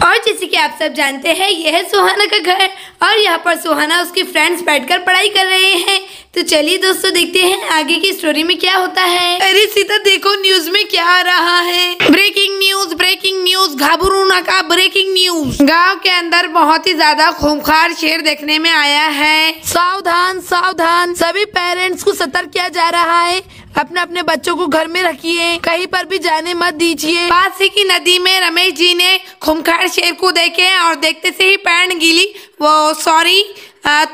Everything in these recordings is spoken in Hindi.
और जैसे कि आप सब जानते हैं यह है सुहाना का घर और यहाँ पर सुहाना उसके फ्रेंड्स बैठकर पढ़ाई कर रहे हैं। तो चलिए दोस्तों देखते हैं आगे की स्टोरी में क्या होता है। अरे सीता देखो न्यूज में क्या आ रहा है। ब्रेकिंग न्यूज घाबरू ना का ब्रेकिंग न्यूज। गांव के अंदर बहुत ही ज्यादा खूंखार शेर देखने में आया है। सावधान सावधान, सभी पेरेंट्स को सतर्क किया जा रहा है। अपने अपने बच्चों को घर में रखिए, कहीं पर भी जाने मत दीजिए। पास ही की नदी में रमेश जी ने खूंखार शेर को देखे और देखते से ही पैंट गीली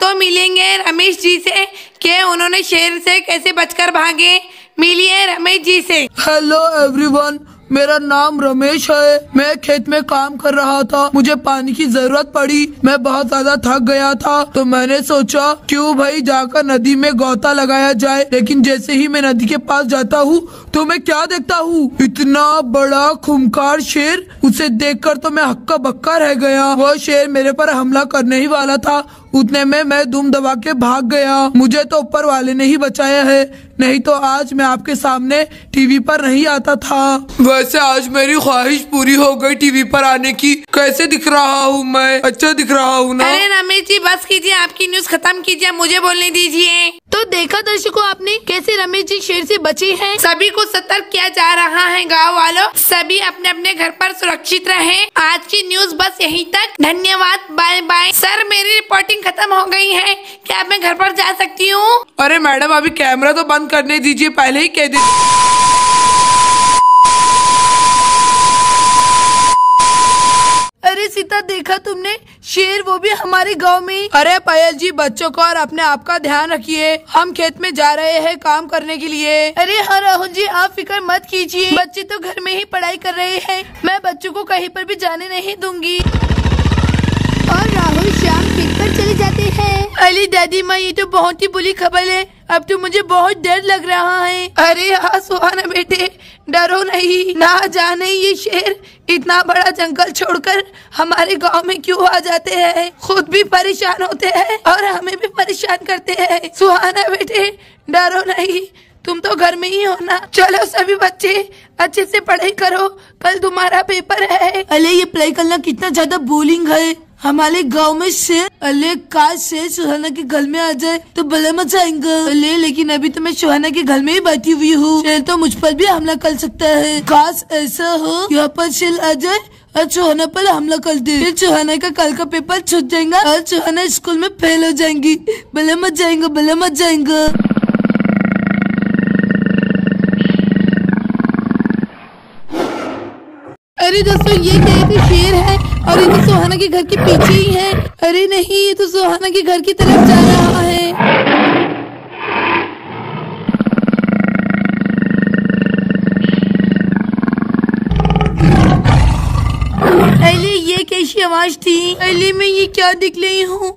तो मिलेंगे रमेश जी से कि उन्होंने शेर से कैसे बचकर भागे। मिलिए रमेश जी से। हेलो एवरीवन, मेरा नाम रमेश है। मैं खेत में काम कर रहा था, मुझे पानी की जरूरत पड़ी। मैं बहुत ज्यादा थक गया था तो मैंने सोचा क्यों भाई जाकर नदी में गोता लगाया जाए। लेकिन जैसे ही मैं नदी के पास जाता हूँ तो मैं क्या देखता हूँ, इतना बड़ा खूंखार शेर। उसे देखकर तो मैं हक्का बक्का रह गया। वो शेर मेरे पर हमला करने ही वाला था। उतने में मैं दुम दबा के भाग गया। मुझे तो ऊपर वाले ने ही बचाया है, नहीं तो आज मैं आपके सामने टीवी पर नहीं आता था। वैसे आज मेरी ख्वाहिश पूरी हो गई टीवी पर आने की। कैसे दिख रहा हूँ मैं? अच्छा दिख रहा हूँ ना? अरे रमेश जी बस कीजिए, आपकी न्यूज खत्म कीजिए, मुझे बोलने दीजिए। तो देखा दर्शकों आपने कैसे रमेश जी शेर से बचे हैं। सभी को सतर्क किया जा रहा है। गाँव वालों सभी अपने अपने घर पर सुरक्षित रहें। आज की न्यूज बस यहीं तक। धन्यवाद, बाय बाय। सर मेरी रिपोर्टिंग खत्म हो गई है, क्या मैं घर पर जा सकती हूँ? अरे मैडम अभी कैमरा तो बंद करने दीजिए, पहले ही कह दी। अरे सीता देखा तुमने शेर, वो भी हमारे गांव में। अरे पायल जी बच्चों का और अपने आप का ध्यान रखिए, हम खेत में जा रहे हैं काम करने के लिए। अरे हाँ राहुल जी आप फिक्र मत कीजिए, बच्चे तो घर में ही पढ़ाई कर रहे हैं। मैं बच्चों को कहीं पर भी जाने नहीं दूंगी। और राहुल शाम खेत पर चले जाते हैं। अली दादी माँ ये तो बहुत ही बुरी खबर है, अब तो मुझे बहुत डर लग रहा है। अरे हाँ सुहाना बेटे डरो नहीं, ना जाने ये शेर इतना बड़ा जंगल छोड़कर हमारे गांव में क्यों आ जाते हैं। खुद भी परेशान होते हैं और हमें भी परेशान करते हैं। सुहाना बेटे डरो नहीं, तुम तो घर में ही हो ना। चलो सभी बच्चे अच्छे से पढ़ाई करो, कल तुम्हारा पेपर है। अरे ये पढ़ाई करना कितना ज्यादा बोलिंग है। हमारे गांव में शेर, अले काश शेर सुहाना के घर में आ जाए तो बड़ा मजा आएगा। अले लेकिन अभी तो मैं सुहाना के घर में ही बैठी हुई हूँ, शेर तो मुझ पर भी हमला कर सकता है। काश ऐसा हो यहाँ पर शेर आ जाए और सुहाना पर हमला कर दे, फिर सुहाना का कल का पेपर छूट जाएगा और सुहाना स्कूल में फेल हो जाएंगी। बड़ा मजा आएगा, बड़ा मजा आएगा। अरे दोस्तों ये क्या, ये तो शेर है और ये तो सुहाना के घर के पीछे ही है। अरे नहीं ये तो सुहाना के घर की तरफ जा रहा है। अरे ये कैसी आवाज थी? अरे मैं ये क्या देख रही हूँ?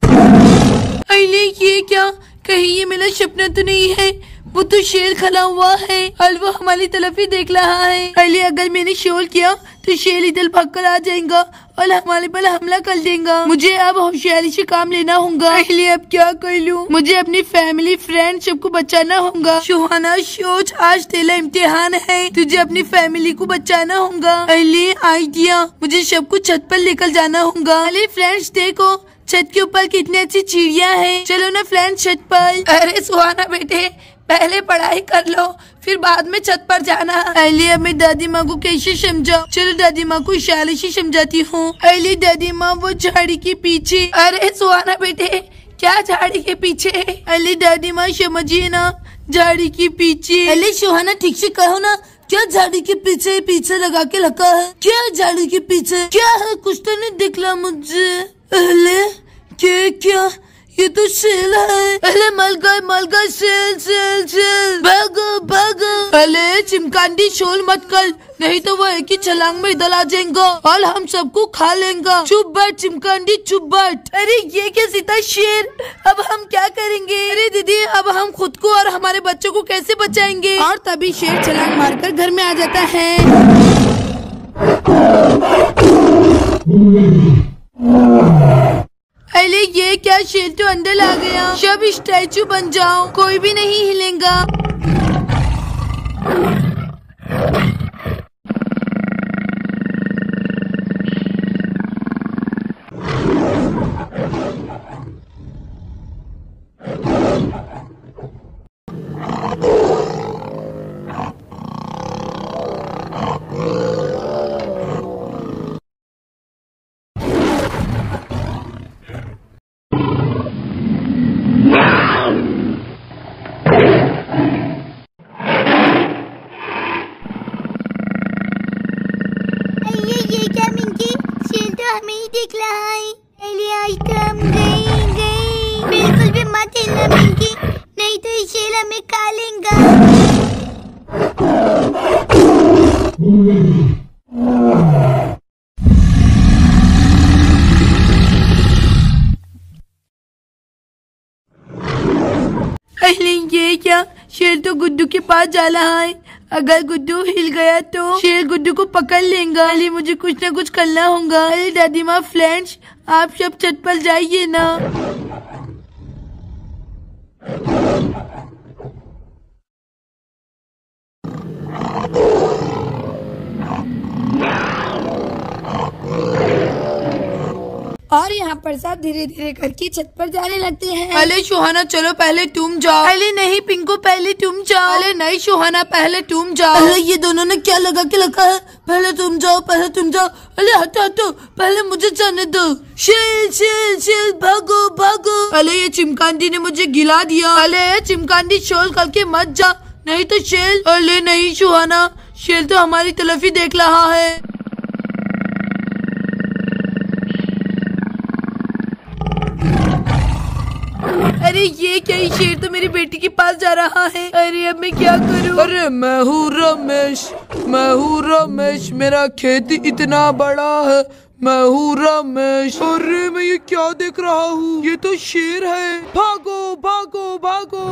अरे ये क्या, कहीं ये मेरा सपना तो नहीं है? वो तो शेर खड़ा हुआ है और वो हमारी तरफ ही देख रहा है। पहले अगर मैंने शोर किया तो शेर इधर भागकर आ जाएगा और हमारे पर हमला कर देगा। मुझे अब होशियारी से काम लेना होगा। पहले अब क्या कर लूं? मुझे अपनी फैमिली फ्रेंड सबको बचाना होगा। सुहाना सोच आज तेरा इम्तिहान है, तुझे अपनी फैमिली को बचाना होगा। पहले आइडिया, मुझे सबको छत पर लेकर जाना होगा। अरे फ्रेंड्स देखो छत के ऊपर कितनी अच्छी चिड़िया है। चलो ना फ्रेंड्स छत पर। अरे सुहाना बेटे पहले पढ़ाई कर लो फिर बाद में छत पर जाना। पहले अब मैं दादी माँ को कैसे समझाऊं? चलो दादी माँ को इशारे से समझाती हूँ। पहले दादी माँ वो झाड़ी के पीछे। अरे सुहाना बेटे क्या झाड़ी के पीछे? अरे दादी माँ समझिए ना, झाड़ी के पीछे। अरे सुहाना ठीक से कहो ना, क्या झाड़ी के पीछे पीछे लगा के रखा है? क्या झाड़ी के पीछे क्या है? कुछ तो नहीं दिखला मुझे। अरे क्या ये तो शेर है। अरे मल गए शेर भागो भागो। अरे चिमकांडी शोर मत कर, नहीं तो वो एक ही छलांग में इधर आ जाएगा और हम सबको खा लेंगे। चुप बैठ चिमकांडी चुप बैठ। अरे ये क्या सीता शेर, अब हम क्या करेंगे? अरे दीदी अब हम खुद को और हमारे बच्चों को कैसे बचाएंगे? और तभी शेर छलांग मारकर घर में आ जाता है। अरे ये क्या, शेर तो अंदर आ गया। सब स्टैचू बन जाओ, कोई भी नहीं हिलेगा। तो हमें ही देख रहा है। अरे आज तो हम गए। बिल्कुल भी मत हिलना पिंकी, नहीं तो शेर हमें खा लेगा। अरे ये क्या, शेर तो गुड्डू के पास जा रहा है। अगर गुड्डू हिल गया तो शेर गुड्डू को पकड़ लेगा। अरे मुझे कुछ न कुछ करना होगा। अरे दादी माँ, फ्रेंड्स आप सब छत पर जाइए ना। और यहाँ पर सब धीरे धीरे करके छत पर जाने लगते हैं। अरे सुहाना चलो पहले तुम जाओ। अरे नहीं पिंकू, पहले तुम जाओ। अरे नहीं सुहाना, पहले तुम जाओ। अरे ये दोनों ने क्या लगा के रखा है, पहले तुम जाओ, पहले तुम जाओ। अरे हटो हटो, पहले मुझे जाने दो। शेर शेर शेर भागो भागो। अरे ये चिमकांडी ने मुझे गिला दिया। अरे चिमकांडी शोर करके मत जा, नहीं तो शेर। अरे नहीं सुहाना, शेर तो हमारी तरफ ही देख रहा है। अरे ये क्या, शेर तो मेरी बेटी के पास जा रहा है। अरे अब मैं क्या करूं? अरे मैं हूँ रमेश, मेरा खेत इतना बड़ा है। मैं हूँ रमेश। अरे मैं ये क्या देख रहा हूँ, ये तो शेर है। भागो भागो भागो।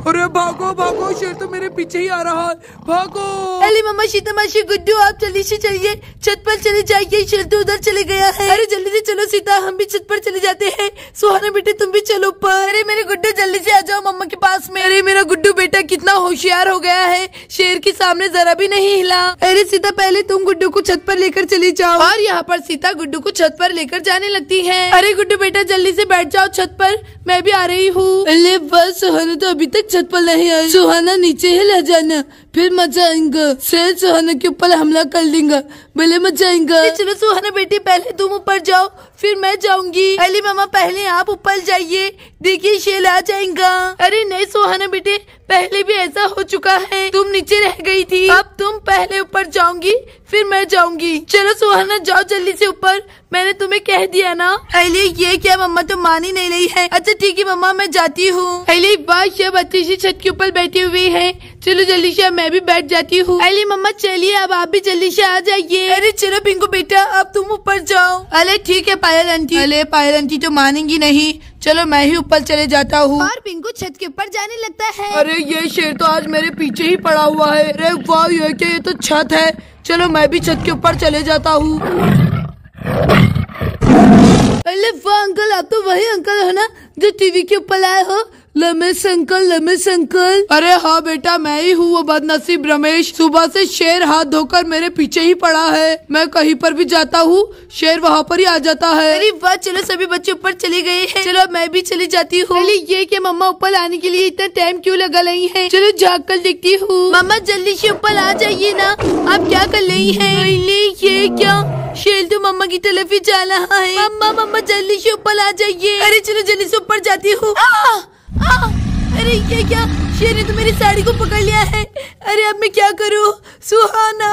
अरे भागो भागो, शेर तो मेरे पीछे ही आ रहा है। भागो। अरे मम्मा, सीता मासी, गुड्डू आप जल्दी से चलिए, छत पर चले जाइए, शेर तो उधर चले गया है। अरे जल्दी से चलो सीता, हम भी छत पर चले जाते हैं। सुहाना बेटे तुम भी चलो ऊपर। अरे मेरे गुड्डू जल्दी से आ जाओ मम्मा के पास में। अरे मेरा गुड्डू बेटा कितना होशियार हो गया है, शेर के सामने जरा भी नहीं हिला। अरे सीता पहले तुम गुड्डू को छत पर लेकर चली जाओ। और यहाँ पर सीता गुड्डू को छत पर लेकर जाने लगती है। अरे गुड्डू बेटा जल्दी से बैठ जाओ छत पर, मैं भी आ रही हूँ। अरे बस सुहाना तो अभी तक छत पर नहीं आई। सुहाना नीचे ही रह जाना, फिर मजा आएगा। शेर सुहाना के ऊपर हमला कर देगा, भले मजा आएगा। चलो सुहाना बेटी, पहले तुम ऊपर जाओ, फिर मैं जाऊंगी। अली मामा पहले आप ऊपर जाइए, देखिए शेर आ जाएगा। अरे नहीं सुहाना बेटे, पहले भी ऐसा हो चुका है, तुम नीचे रह गई थी, अब तुम पहले ऊपर जाऊंगी, फिर मैं जाऊंगी। चलो सुहाना जाओ जल्दी से ऊपर, मैंने तुम्हें कह दिया ना। अली ये क्या, मम्मा तो मान ही नहीं रही है। अच्छा ठीक है मम्मा, मैं जाती हूँ। अली वाह, सब अच्छी सी छत के ऊपर बैठी हुई है। चलो जल्दी से मैं भी बैठ जाती हूँ। अली मम्मा चलिए, अब आप भी जल्दी से आ जाइए। अरे चलो पिंकू बेटा, अब तुम ऊपर जाओ। अरे ठीक है पायल आंटी। अरे पायल आंटी तो मानेंगी नहीं, चलो मैं ही ऊपर चले जाता हूँ। और पिंकू छत के ऊपर जाने लगता है। अरे ये शेर तो आज मेरे पीछे ही पड़ा हुआ है। अरे वाह, ये क्या, ये तो छत है। चलो मैं भी छत के ऊपर चले जाता हूँ। अरे वाह अंकल, आप तो वही अंकल हो ना जो टीवी के ऊपर आए हो, रमेश अंकल, रमेश अंकल। अरे हाँ बेटा, मैं ही हूँ वो बदनसीब रमेश। सुबह से शेर हाथ धोकर मेरे पीछे ही पड़ा है। मैं कहीं पर भी जाता हूँ, शेर वहाँ पर ही आ जाता है। अरे वाह, चलो सभी बच्चे ऊपर चले गए हैं, चलो मैं भी चली जाती हूँ। अरे ये क्या मम्मा, ऊपर आने के लिए इतना टाइम क्यों लगा रही है? चलो झाँक कर देखती हूँ। मम्मा जल्दी से ऊपर आ जाइए ना, आप क्या कर रही है? ये क्या, शेर तो मम्मा की तरफ ही जा रहा है। मम्मा मम्मा जल्दी से ऊपर आ जाइए। अरे चलो जल्दी से ऊपर जाती हूँ। अरे ये क्या, शेर ने तो मेरी साड़ी को पकड़ लिया है। अरे अब मैं क्या करूँ? सुहाना।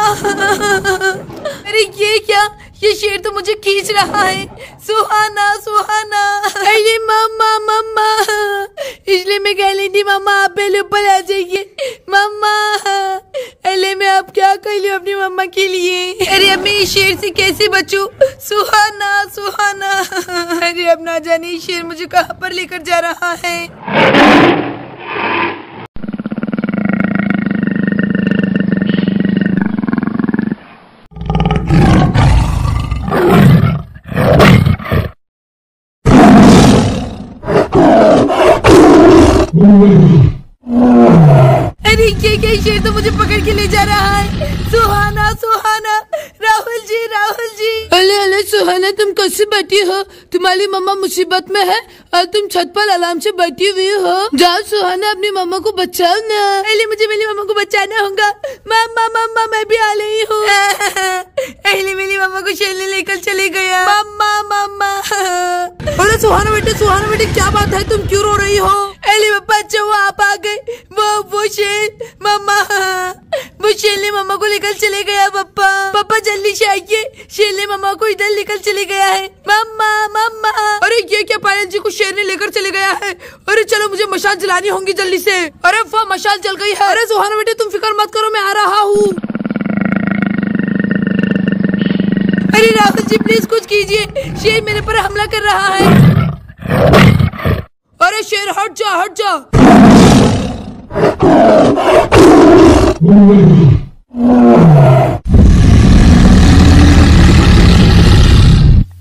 अरे ये क्या, ये शेर तो मुझे खींच रहा है। सुहाना सुहाना। अरे मम्मा मम्मा, इसलिए मैं कह रही थी मम्मा आप पहले ऊपर आ जाइए। मम्मा अरे मैं अब क्या कर लूं अपनी मम्मा के लिए? अरे अब मैं इस शेर से कैसे बचूं? सुहाना सुहाना। अरे अब ना जाने शेर मुझे कहाँ पर लेकर जा रहा है। अरे ये शेर तो मुझे पकड़ के ले जा रहा है। सुहाना सुहाना, राहुल जी राहुल जी। अरे अरे सुहाना, तुम कैसे बैठी हो? तुम्हारी मम्मा मुसीबत में है और तुम छत पर आराम से बैठी हुई हो। जाओ सुहाना, अपनी मम्मा को बचाओ ना। अरे मुझे मेरी मम्मा को बचाना होगा। मम्मा मम्मा मैं भी आ रही हूँ। अरे मेरी मम्मा को शेर लेकर चले गया। मम्मा मम्मा। अरे सुहाना बेटे क्या बात है, तुम क्यों रो रही हो? अरे पापा, अच्छा वो आप आ गए। वो वो शेर ने मम्मा को लेकर चले गया। पापा जल्दी से आइए, शेर ने मम्मा को इधर लेकर चले गया है। मम्मा। अरे ये क्या, पायल जी को शेर ने लेकर चले गया है। अरे चलो मुझे मशाल जलानी होंगी जल्दी से। अरे वाह, मशाल जल गई है। अरे सुहाना बेटे तुम फिक्र मत करो, मैं आ रहा हूँ। अरे राहुल जी प्लीज कुछ कीजिए, शेर मेरे पर हमला कर रहा है। अरे शेर हट जा।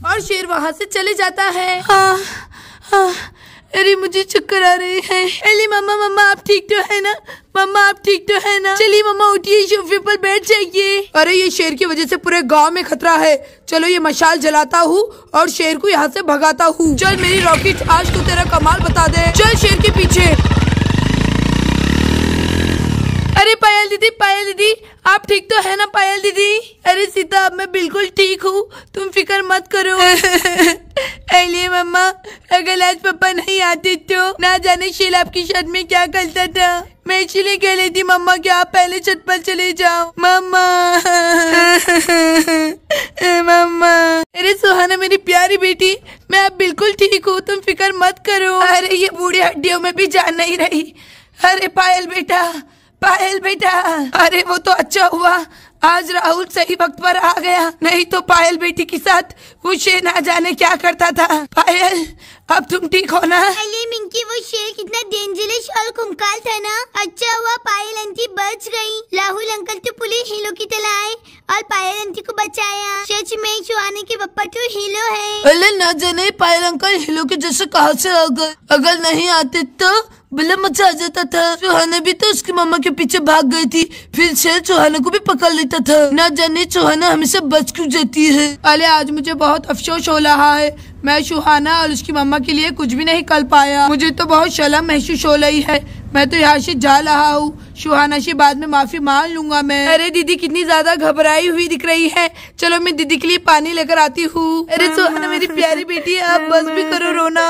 और शेर वहाँ से चले जाता है। हाँ। अरे मुझे चक्कर आ रहे हैं। अरे मम्मा आप ठीक तो है ना? चलिए मम्मा उठिए, सोफे पर बैठ जाइए। अरे ये शेर की वजह से पूरे गांव में खतरा है। चलो ये मशाल जलाता हूँ और शेर को यहाँ से भगाता हूँ। चल मेरी रॉकेट, आज तू तेरा कमाल बता दे। चल शेर के पीछे। अरे पायल दीदी आप ठीक तो है ना पायल दीदी? अरे सीता अब मैं बिल्कुल ठीक हूँ, तुम फिक्र मत करो। अरे मम्मा अगर आज पापा नहीं आते तो ना जाने शेर आपकी छत में क्या करता था। मैं इसलिए कह रही थी मम्मा कि आप पहले छत पर चले जाओ। मम्मा। अरे सुहाना मेरी प्यारी बेटी, मैं अब बिल्कुल ठीक हूँ, तुम फिक्र मत करो। अरे ये बूढ़ी हड्डियों में भी जान नहीं रही। अरे पायल बेटा, अरे वो तो अच्छा हुआ आज राहुल सही वक्त पर आ गया, नहीं तो पायल बेटी के साथ वो शेर ना जाने क्या करता था। पायल अब तुम ठीक हो ना? अरे मिंकी वो शेर कितना डेंजरस और खूंखार था ना। अच्छा हुआ पायल आंटी बच गई। राहुल अंकल तो पुलिस हीरो की तरह आए और पायल आंटी को बचाया। सच में सुहाने के पापा तो हीरो है। अरे न जाने पायल अंकल हीरो के जैसे कहाँ से आ गए। अगर नहीं आते तो बल्ले मचा आ जाता था। सुहाना भी तो उसकी मम्मा के पीछे भाग गई थी, फिर शेर सुहाना को भी पकड़ लेता था। न जाने सुहाना हमेशा बच क्यों जाती है। अरे आज मुझे बहुत अफसोस हो रहा है, मैं सुहाना और उसकी मम्मा के लिए कुछ भी नहीं कर पाया। मुझे तो बहुत शर्म महसूस हो रही है। मैं तो यहाँ से जा रहा हूँ, सुहाना से बाद में माफी मांग लूंगा मैं। अरे दीदी कितनी ज्यादा घबराई हुई दिख रही है। चलो मैं दीदी के लिए पानी लेकर आती हूँ। अरे सुहाना मेरी प्यारी बेटी, आप बस भी करो रोना।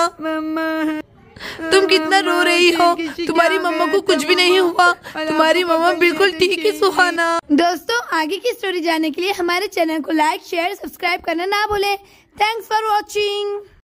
तुम कितना रो रही हो, तुम्हारी मम्मा को कुछ भी नहीं हुआ, तुम्हारी मम्मा बिल्कुल ठीक है सुहाना। दोस्तों आगे की स्टोरी जानने के लिए हमारे चैनल को लाइक शेयर सब्सक्राइब करना ना भूलें। Thanks for watching.